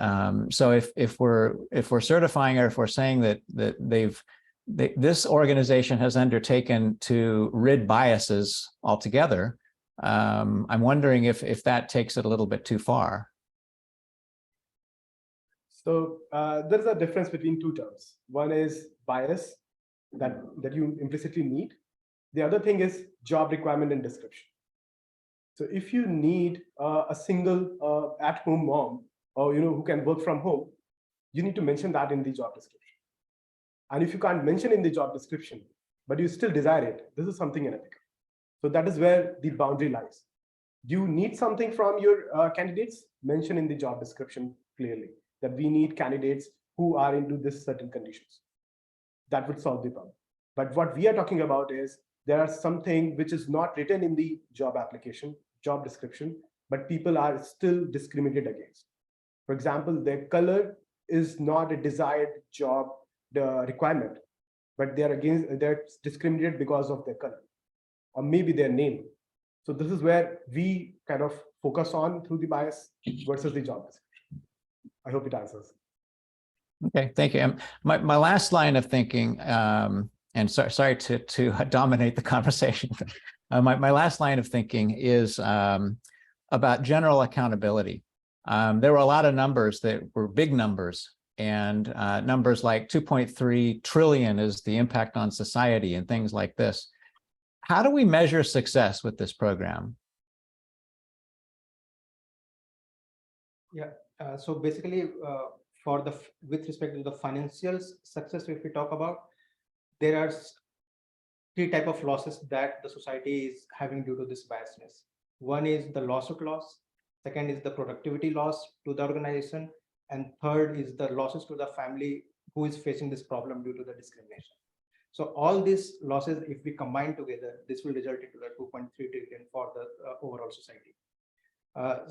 so if we're certifying, or if we're saying that this organization has undertaken to rid biases altogether, I'm wondering if that takes it a little bit too far. So there's a difference between two terms. One is bias that you implicitly need. The other thing is job requirement and description. So if you need a single at-home mom, or who can work from home, you need to mention that in the job description. And if you can't mention in the job description, but you still desire it, this is something unethical. So that is where the boundary lies. Do you need something from your candidates? Mention in the job description clearly that we need candidates who are into this certain conditions. That would solve the problem. But what we are talking about is there are something which is not written in the job application, job description, but people are still discriminated against. For example, their color is not a desired job requirement, but they're discriminated because of their color, or maybe their name. So this is where we kind of focus on through the bias versus the job description. I hope it answers. Okay, thank you. My last line of thinking and sorry to dominate the conversation. My last line of thinking is about general accountability. There were a lot of numbers that were big numbers, and numbers like 2.3 trillion is the impact on society and things like this. How do we measure success with this program? Yeah, so basically, with respect to the financial success, if we talk about, there are three types of losses that the society is having due to this biasness. One is the lawsuit loss, second is the productivity loss to the organization, and third is the losses to the family who is facing this problem due to the discrimination. So all these losses, if we combine together, this will result into the 2.3 trillion for the overall society.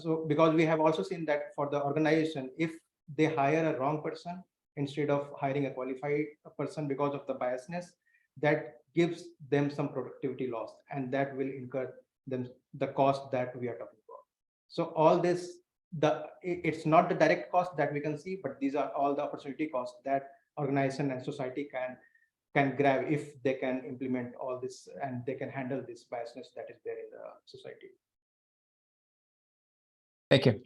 So because we have also seen that for the organization, if they hire a wrong person instead of hiring a qualified person because of the biasness, that gives them some productivity loss, and that will incur them the cost that we are talking about. So all this, it's not the direct cost that we can see, but these are all the opportunity costs that organization and society can grab if they can implement all this and they can handle this biasness that is there in the society. Thank you.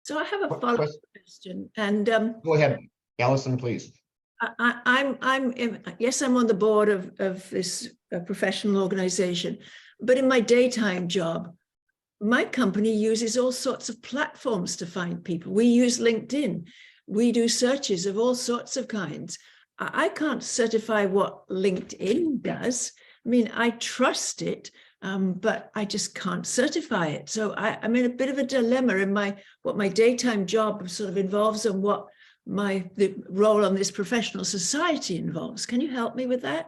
So I have a What follow-up question, and Go ahead, Allison, please. yes, I'm on the board of this professional organization, but in my daytime job, my company uses all sorts of platforms to find people. We use LinkedIn. We do searches of all sorts of kinds. I can't certify what LinkedIn does. I mean, I trust it, but I just can't certify it. So I'm in a bit of a dilemma in what my daytime job sort of involves and what the role on this professional society involves. Can you help me with that?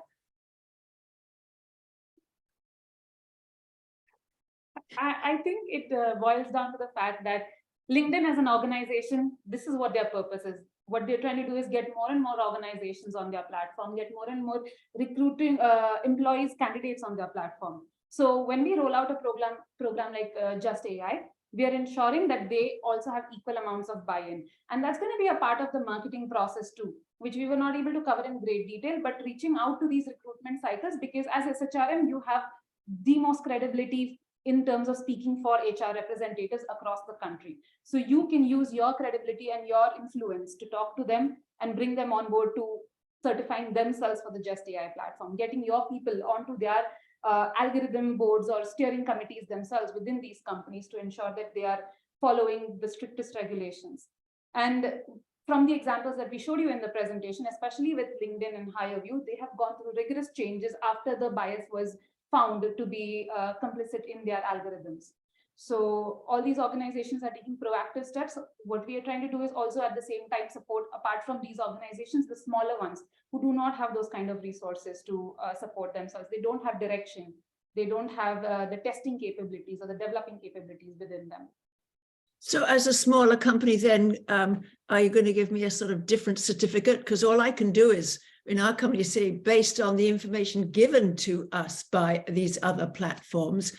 I think it boils down to the fact that LinkedIn as an organization, this is what their purpose is. What they're trying to do is get more and more organizations on their platform, get more and more recruiting employees, candidates on their platform. So when we roll out a program like Just AI, we are ensuring that they also have equal amounts of buy-in. And that's going to be a part of the marketing process too, which we were not able to cover in great detail, but reaching out to these recruitment cycles, because as SHRM, you have the most credibility in terms of speaking for HR representatives across the country. So you can use your credibility and your influence to talk to them and bring them on board to certifying themselves for the Just AI platform, getting your people onto their algorithm boards or steering committees themselves within these companies to ensure that they are following the strictest regulations. And from the examples that we showed you in the presentation, especially with LinkedIn and HireView, they have gone through rigorous changes after the bias was found to be complicit in their algorithms. So all these organizations are taking proactive steps. What we are trying to do is also at the same time support, apart from these organizations, the smaller ones who do not have those kind of resources to support themselves. They don't have direction. They don't have the testing capabilities or the developing capabilities within them. So as a smaller company, then, are you going to give me a sort of different certificate? Because all I can do is, in our company, say, based on the information given to us by these other platforms,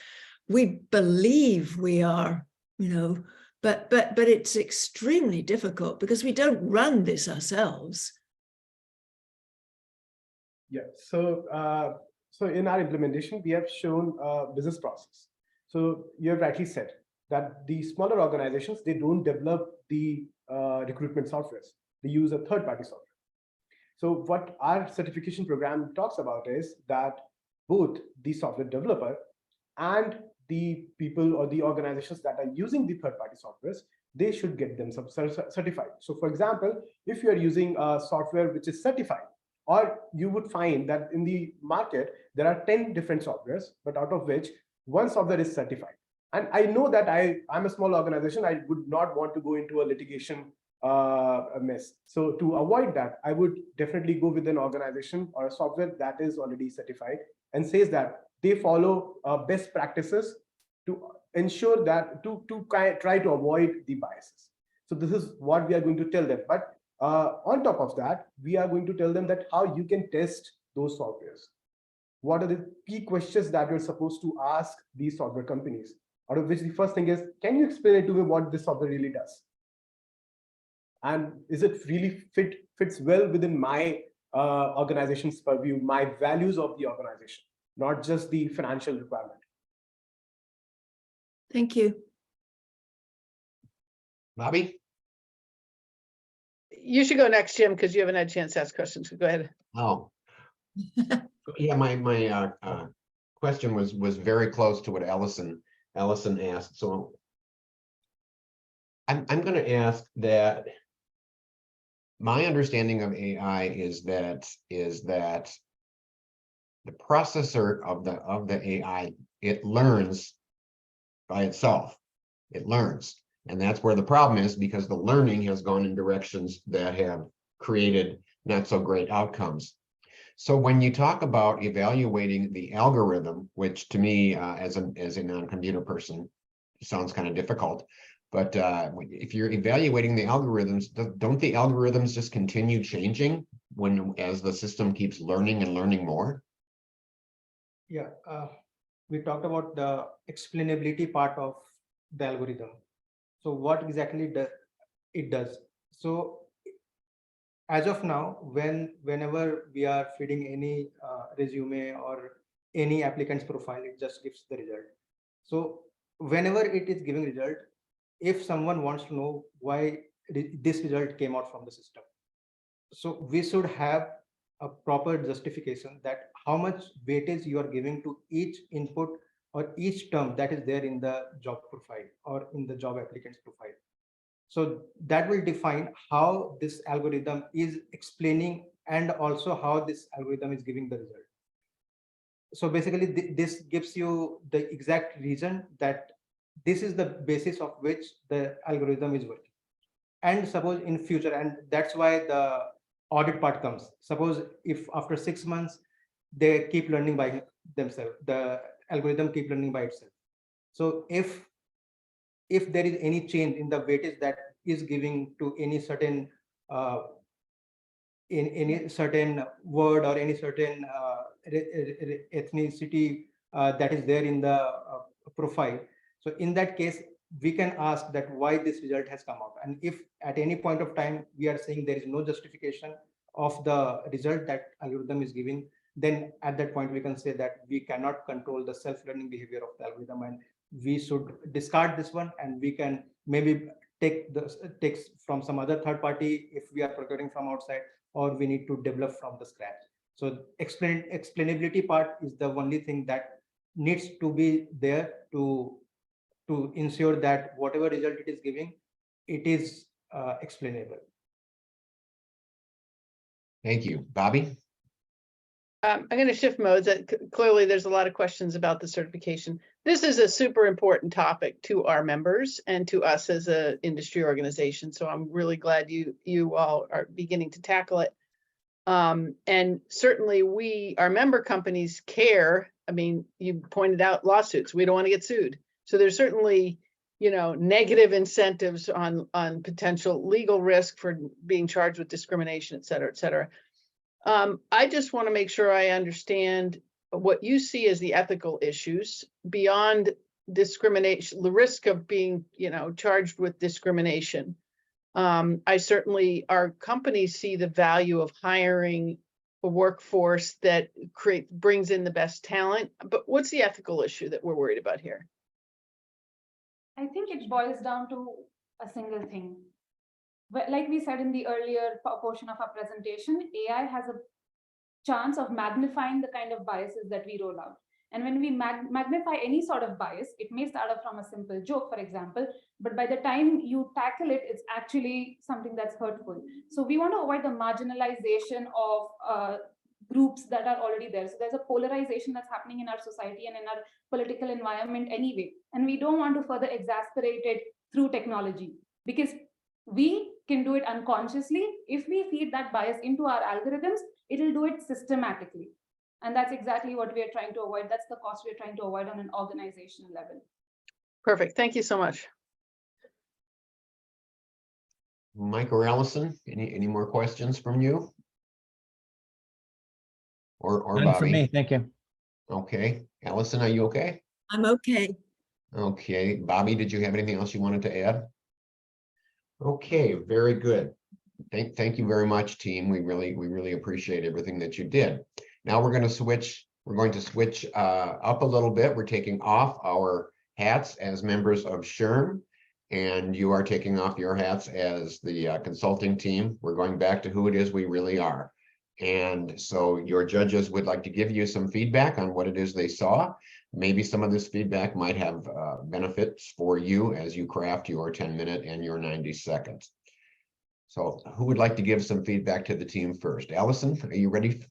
we believe we are, but it's extremely difficult because we don't run this ourselves. Yeah, so in our implementation, we have shown a business process. So you have rightly said that the smaller organizations, they don't develop the recruitment softwares. They use a third-party software. So what our certification program talks about is that both the software developer and the people or the organizations that are using the third-party softwares, they should get themselves certified. So for example, if you're using a software which is certified, or you would find that in the market, there are 10 different softwares, but out of which one software is certified. And I know that I'm a small organization, I would not want to go into a litigation mess. So to avoid that, I would definitely go with an organization or a software that is already certified and says that they follow best practices to ensure that to try to avoid the biases. So this is what we are going to tell them. But on top of that, we are going to tell them that how you can test those softwares. What are the key questions that you're supposed to ask these software companies? Out of which the first thing is, can you explain it to me what this software really does? And is it really fits well within my organization's purview, my values of the organization, not just the financial requirement. Thank you. Bobby? You should go next, Jim, because you haven't had a chance to ask questions. Go ahead. Oh. Yeah, my question was very close to what Allison asked. So I'm going to ask that my understanding of AI is that the processor of the AI, it learns by itself. It learns. And that's where the problem is, because the learning has gone in directions that have created not so great outcomes. So when you talk about evaluating the algorithm, which to me, as a non-computer person, sounds kind of difficult, but if you're evaluating the algorithms, don't the algorithms just continue changing as the system keeps learning and learning more? Yeah, we talked about the explainability part of the algorithm. So what exactly it does? So as of now, whenever we are feeding any resume or any applicant's profile, it just gives the result. So whenever it is giving result, if someone wants to know why this result came out from the system, so we should have a proper justification that how much weightage you are giving to each input or each term that is there in the job profile or in the job applicant's profile. So that will define how this algorithm is explaining and also how this algorithm is giving the result. So basically this gives you the exact reason that this is the basis of which the algorithm is working. And suppose in future, and that's why the audit part comes. Suppose if after 6 months, they keep learning by themselves, the algorithm keep learning by itself. So if there is any change in the weightage that is giving to any certain in any certain word or any certain ethnicity that is there in the profile, so in that case we can ask that why this result has come out, and if at any point of time we are saying there is no justification of the result that algorithm is giving, then at that point we can say that we cannot control the self-learning behavior of the algorithm and we should discard this one, and we can maybe take from some other third party if we are procuring from outside, or we need to develop from the scratch. So explainability part is the only thing that needs to be there to ensure that whatever result it is giving, it is explainable. Thank you. Bobby? I'm going to shift modes. Clearly, there's a lot of questions about the certification. This is a super important topic to our members and to us as an industry organization. So I'm really glad you all are beginning to tackle it. And certainly our member companies care. I mean, you pointed out lawsuits. We don't want to get sued. So there's certainly, negative incentives on potential legal risk for being charged with discrimination, et cetera, et cetera. I just want to make sure I understand what you see as the ethical issues beyond discrimination, the risk of being, charged with discrimination. Our companies see the value of hiring a workforce that brings in the best talent, but what's the ethical issue that we're worried about here? I think it boils down to a single thing. But like we said in the earlier portion of our presentation, AI has a chance of magnifying the kind of biases that we roll out. And when we magnify any sort of bias, it may start off from a simple joke, for example, but by the time you tackle it, it's actually something that's hurtful. So we want to avoid the marginalization of groups that are already there. So there's a polarization that's happening in our society and in our political environment anyway. And we don't want to further exacerbate it through technology, because we can do it unconsciously. If we feed that bias into our algorithms, it'll do it systematically. And that's exactly what we are trying to avoid. That's the cost we're trying to avoid on an organizational level. Perfect. Thank you so much. Mike or Allison, any more questions from you? Or None for Bobby? me, thank you. Okay. Allison, are you okay? I'm okay. Okay. Bobby, did you have anything else you wanted to add? Okay, very good. thank you very much, team. We really appreciate everything that you did. Now we're going to switch up a little bit. We're taking off our hats as members of SHRM, and you are taking off your hats as the consulting team. We're going back to who it is we really are. And so your judges would like to give you some feedback on what it is they saw. Maybe some of this feedback might have benefits for you as you craft your 10-minute and your 90 seconds. So who would like to give some feedback to the team first? Allison, are you ready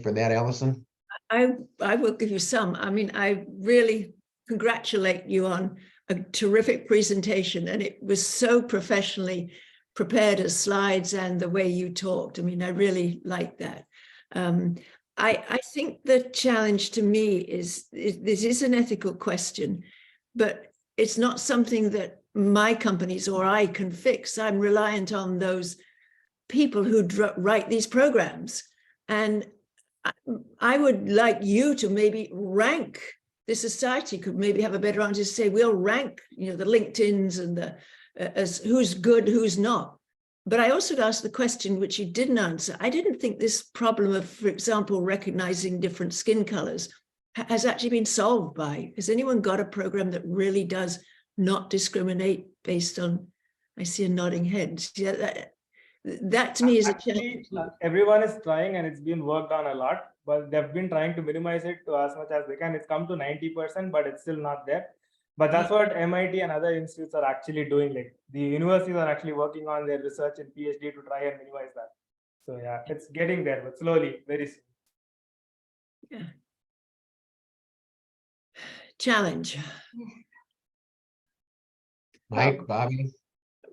for that, Allison? I will give you some. I mean, I really congratulate you on a terrific presentation, and it was so professionally prepared as slides and the way you talked. I mean, I really like that. I think the challenge to me is this is an ethical question, but it's not something that my companies or I can fix. I'm reliant on those people who write these programs. And I would like you to maybe rank, the society could maybe have a better answer to say, we'll rank, you know, the LinkedIns and the as who's good, who's not. But I also asked the question, which you didn't answer. I didn't think this problem of, for example, recognizing different skin colors has actually been solved by. Has anyone got a program that really does not discriminate based on, I see a nodding head. Yeah, that to me is Actually, a challenge. everyone is trying and it's been worked on a lot, but they've been trying to minimize it to as much as they can. It's come to 90%, but it's still not there. But that's what MIT and other institutes are actually doing. Like the universities are actually working on their research and PhD to try and minimize that. So yeah, it's getting there, but slowly, very soon. Yeah. Challenge. Mike, Bobby?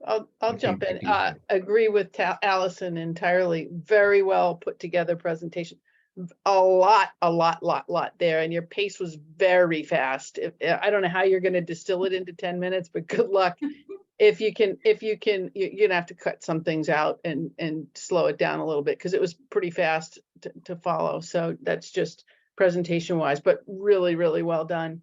I'll Okay, jump in. Becky. Agree with Allison entirely. Very well put together presentation. A lot there, and your pace was very fast. I don't know how you're going to distill it into 10 minutes, but good luck. If you can, you're gonna have to cut some things out and slow it down a little bit because it was pretty fast to follow. So that's just presentation wise, but really well done.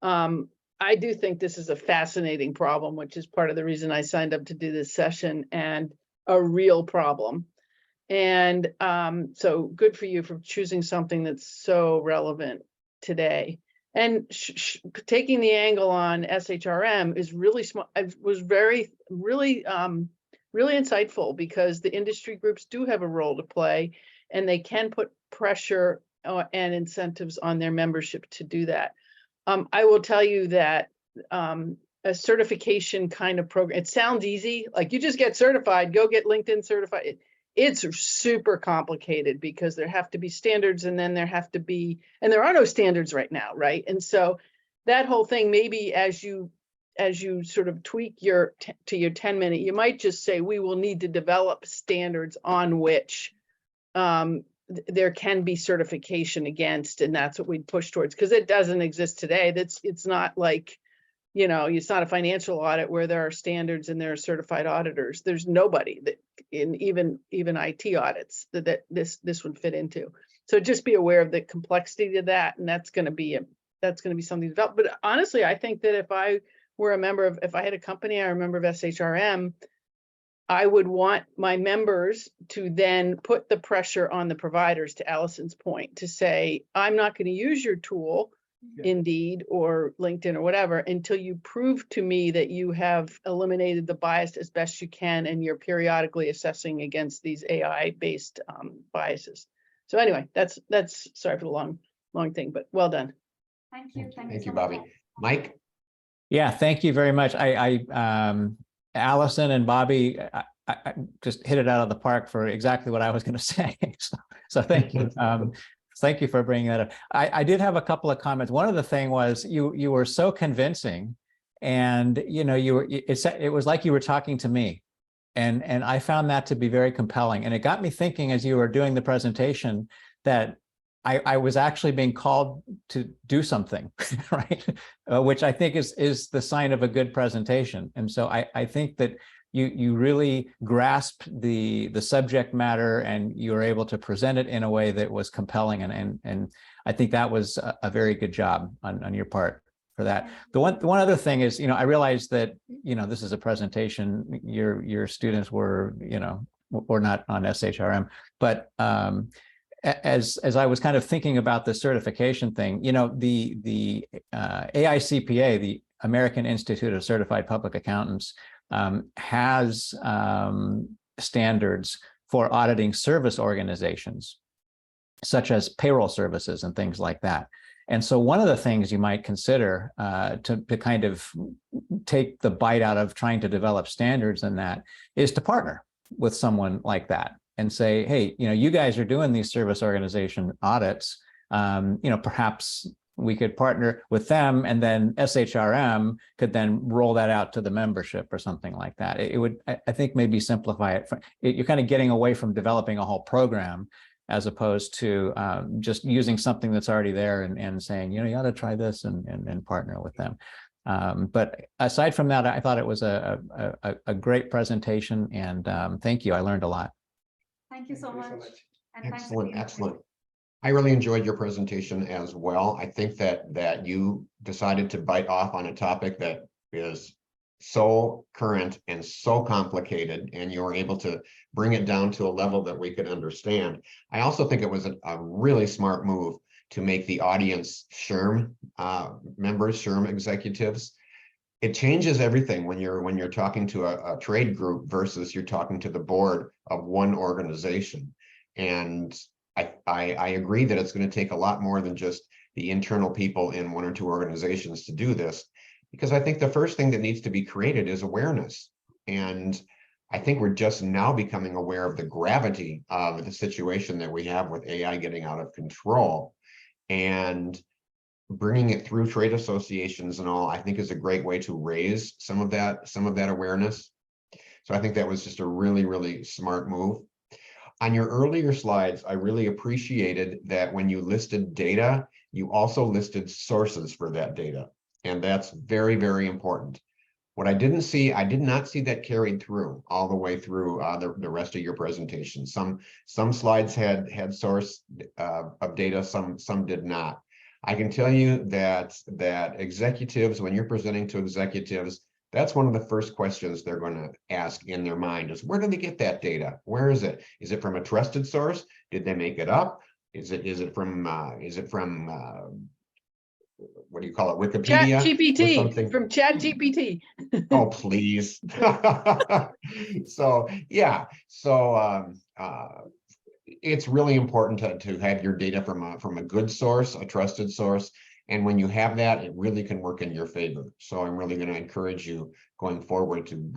I do think this is a fascinating problem, which is part of the reason I signed up to do this session, and a real problem. And so good for you for choosing something that's so relevant today. And taking the angle on SHRM is really smart. It was really insightful because the industry groups do have a role to play, and they can put pressure and incentives on their membership to do that. I will tell you that a certification kind of program, it sounds easy, like you just get certified, go get LinkedIn certified. It's super complicated because there have to be standards, and then there have to be, and there are no standards right now, right? And so that whole thing, maybe as you sort of tweak to your 10-minute, you might just say, we will need to develop standards on which there can be certification against, and that's what we'd push towards, because it doesn't exist today. It's not like, you know, it's not a financial audit where there are standards and there are certified auditors. There's nobody that in even IT audits that this would fit into. So just be aware of the complexity of that, and that's going to be something developed. But honestly, I think that if I were a member of, if I had a company, I'm a member of SHRM, I would want my members to then put the pressure on the providers, to Allison's point, to say, I'm not going to use your tool, Indeed or LinkedIn or whatever, until you prove to me that you have eliminated the bias as best you can, and you're periodically assessing against these AI-based biases. So anyway, that's sorry for the long thing, but well done. Thank you. Thank you, Bobby. Mike? Yeah, thank you very much. Allison and Bobby, I just hit it out of the park for exactly what I was going to say. So thank you. Thank you for bringing that up. I did have a couple of comments. One of the thing was you were so convincing, and you know, it was like you were talking to me, and I found that to be very compelling. And it got me thinking as you were doing the presentation that I was actually being called to do something, right? Which I think is the sign of a good presentation. And so I think that you really grasped the subject matter, and you were able to present it in a way that was compelling. And I think that was a very good job on your part for that. The one other thing is, you know, I realized that, you know, this is a presentation, your students were, you know, or not on SHRM, but as I was kind of thinking about the certification thing, you know, the AICPA, the American Institute of Certified Public Accountants, has standards for auditing service organizations, such as payroll services and things like that. And so one of the things you might consider to kind of take the bite out of trying to develop standards in that is to partner with someone like that and say, hey, you know, you guys are doing these service organization audits, you know, perhaps we could partner with them, and then SHRM could then roll that out to the membership or something like that. It would, I think, maybe simplify it. You're kind of getting away from developing a whole program as opposed to just using something that's already there and saying, you know, you ought to try this and partner with them. But aside from that, I thought it was a great presentation, and thank you. I learned a lot. Thank you so much. And thanks Excellent, again. excellent. I really enjoyed your presentation as well. I think that you decided to bite off on a topic that is so current and so complicated, and you were able to bring it down to a level that we could understand. I also think it was a really smart move to make the audience SHRM members, SHRM executives. It changes everything when you're talking to a trade group versus you're talking to the board of one organization. And I agree that it's going to take a lot more than just the internal people in one or two organizations to do this, because I think the first thing that needs to be created is awareness. And I think we're just now becoming aware of the gravity of the situation that we have with AI getting out of control, and bringing it through trade associations and all, I think is a great way to raise some of that awareness. So I think that was just a really, really smart move. On your earlier slides, I really appreciated that when you listed data, you also listed sources for that data. And that's very, very important. What I did not see that carried through all the way through the rest of your presentation. Some slides had source of data, some did not. I can tell you that executives, when you're presenting to executives, that's one of the first questions they're going to ask in their mind is, where do they get that data? Where is it? Is it from a trusted source? Did they make it up? Is it from what do you call it? Wikipedia? ChatGPT, from ChatGPT. Oh, please. So yeah, it's really important to have your data from a good source, a trusted source. And when you have that, it really can work in your favor. So I'm really going to encourage you going forward to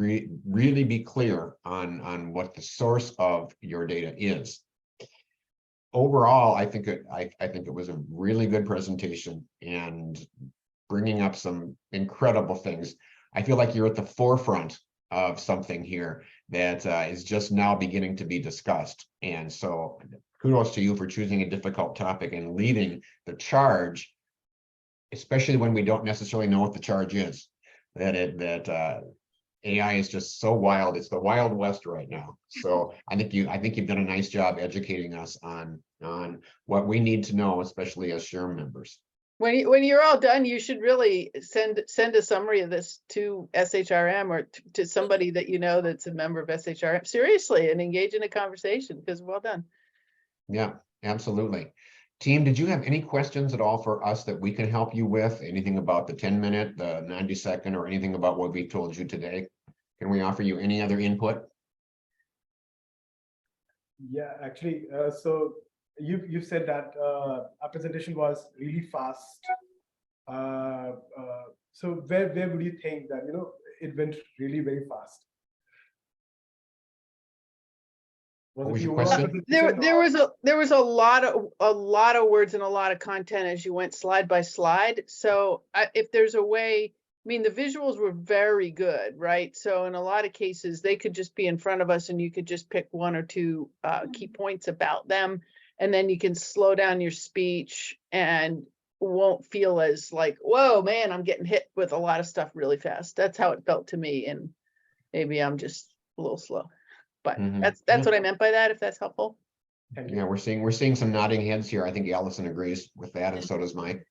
really be clear on what the source of your data is. Overall, I think it was a really good presentation and bringing up some incredible things. I feel like you're at the forefront of something here that is just now beginning to be discussed. And so kudos to you for choosing a difficult topic and leading the charge, especially when we don't necessarily know what the charge is. That AI is just so wild. It's the Wild West right now. So I think you've done a nice job educating us on what we need to know, especially as SHRM members. When you're all done, you should really send a summary of this to SHRM or to somebody that you know that's a member of SHRM. Seriously, and engage in a conversation, because well done. Yeah, absolutely. Team, did you have any questions at all for us that we can help you with? Anything about the 10-minute, the 90-second, or anything about what we told you today? Can we offer you any other input? Yeah, actually, so you said that our presentation was really fast. So where would you think that it went really very fast? What was your question? There was a lot of words and a lot of content as you went slide by slide. So if there's a way, I mean, the visuals were very good, right? So in a lot of cases, they could just be in front of us and you could just pick one or two key points about them. And then you can slow down your speech and won't feel as like, whoa, man, I'm getting hit with a lot of stuff really fast. That's how it felt to me. And maybe I'm just a little slow. But that's what I meant by that, if that's helpful. Yeah, we're seeing some nodding heads here. I think Allison agrees with that, and so does Mike.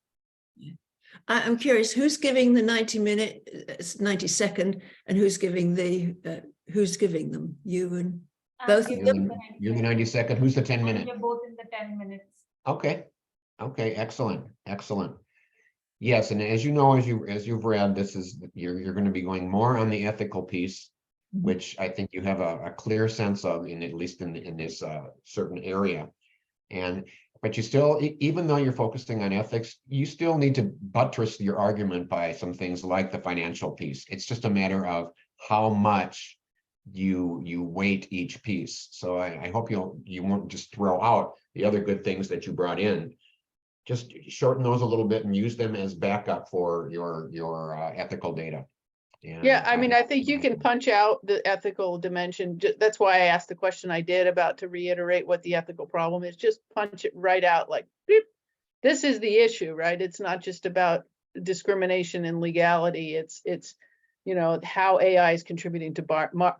I'm curious, who's giving the 90-second, and who's giving them? You and Both of Give them? me the You're the 90 90-second. Who's the 10-minute? You're both in the 10 minutes. Okay. Okay, excellent, excellent. Yes, and as you know, as you've read, this is, you're going to be going more on the ethical piece, which I think you have a clear sense of, at least in this certain area. But you still, even though you're focusing on ethics, you still need to buttress your argument by some things like the financial piece. It's just a matter of how much you weight each piece. So I hope you won't just throw out the other good things that you brought in. Just shorten those a little bit and use them as backup for your ethical data. Yeah, I mean, I think you can punch out the ethical dimension. That's why I asked the question I did about to reiterate what the ethical problem is. Just punch it right out like, beep. This is the issue, right? It's not just about discrimination and legality. It's how AI is contributing to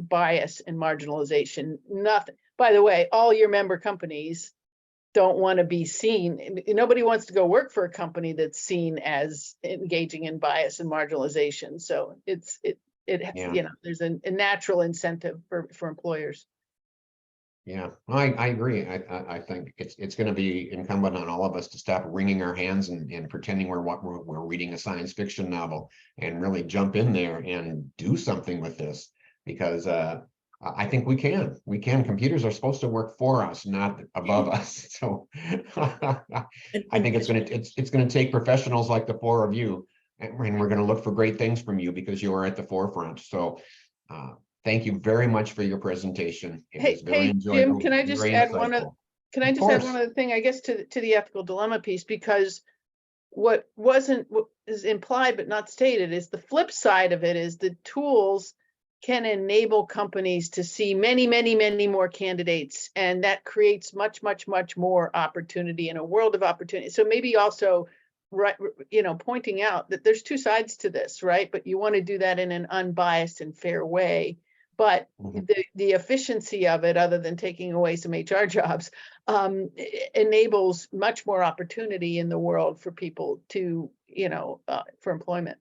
bias and marginalization. Nothing. By the way, all your member companies don't want to be seen. Nobody wants to go work for a company that's seen as engaging in bias and marginalization. So there's a natural incentive for employers. Yeah, I agree. I think it's going to be incumbent on all of us to stop wringing our hands and pretending we're reading a science fiction novel and really jump in there and do something with this, because I think we can. Computers are supposed to work for us, not above us. So I think it's going to take professionals like the four of you, and we're going to look for great things from you because you are at the forefront. So thank you very much for your presentation. It was very enjoyable. Jim, can I just add one other thing, I guess, to the ethical dilemma piece, because what is implied but not stated is the flip side of it is the tools can enable companies to see many, many, many more candidates, and that creates much, much, much more opportunity in a world of opportunity. So maybe also, right, pointing out that there's two sides to this, right? But you want to do that in an unbiased and fair way. But the efficiency of it, other than taking away some HR jobs, enables much more opportunity in the world for people to, for employment.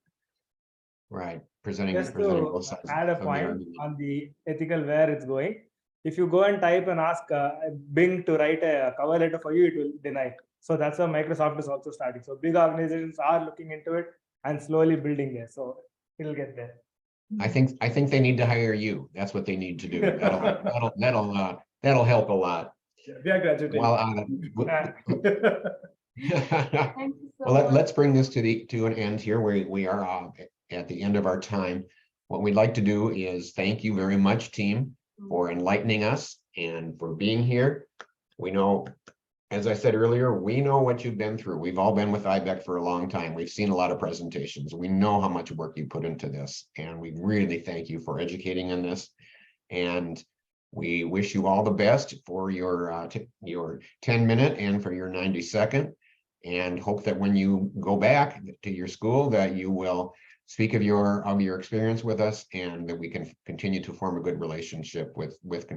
Right. Presenting Just both to sides add a of the point argument. on the ethical where it's going. If you go and type and ask Bing to write a cover letter for you, it will deny. So that's why Microsoft is also starting. So big organizations are looking into it and slowly building there. So it'll get there. I think they need to hire you. That's what they need to do. That'll help a lot. Yeah, we are graduating. Thank you so Well, much. let's bring this to an end here. We are at the end of our time. What we'd like to do is thank you very much, team, for enlightening us and for being here. We know, as I said earlier, we know what you've been through. We've all been with IBEC for a long time. We've seen a lot of presentations. We know how much work you put into this, and we really thank you for educating on this. And we wish you all the best for your 10-minute and for your 90-second, and hope that when you go back to your school that you will speak of your experience with us, and that we can continue to form a good relationship with Concordia.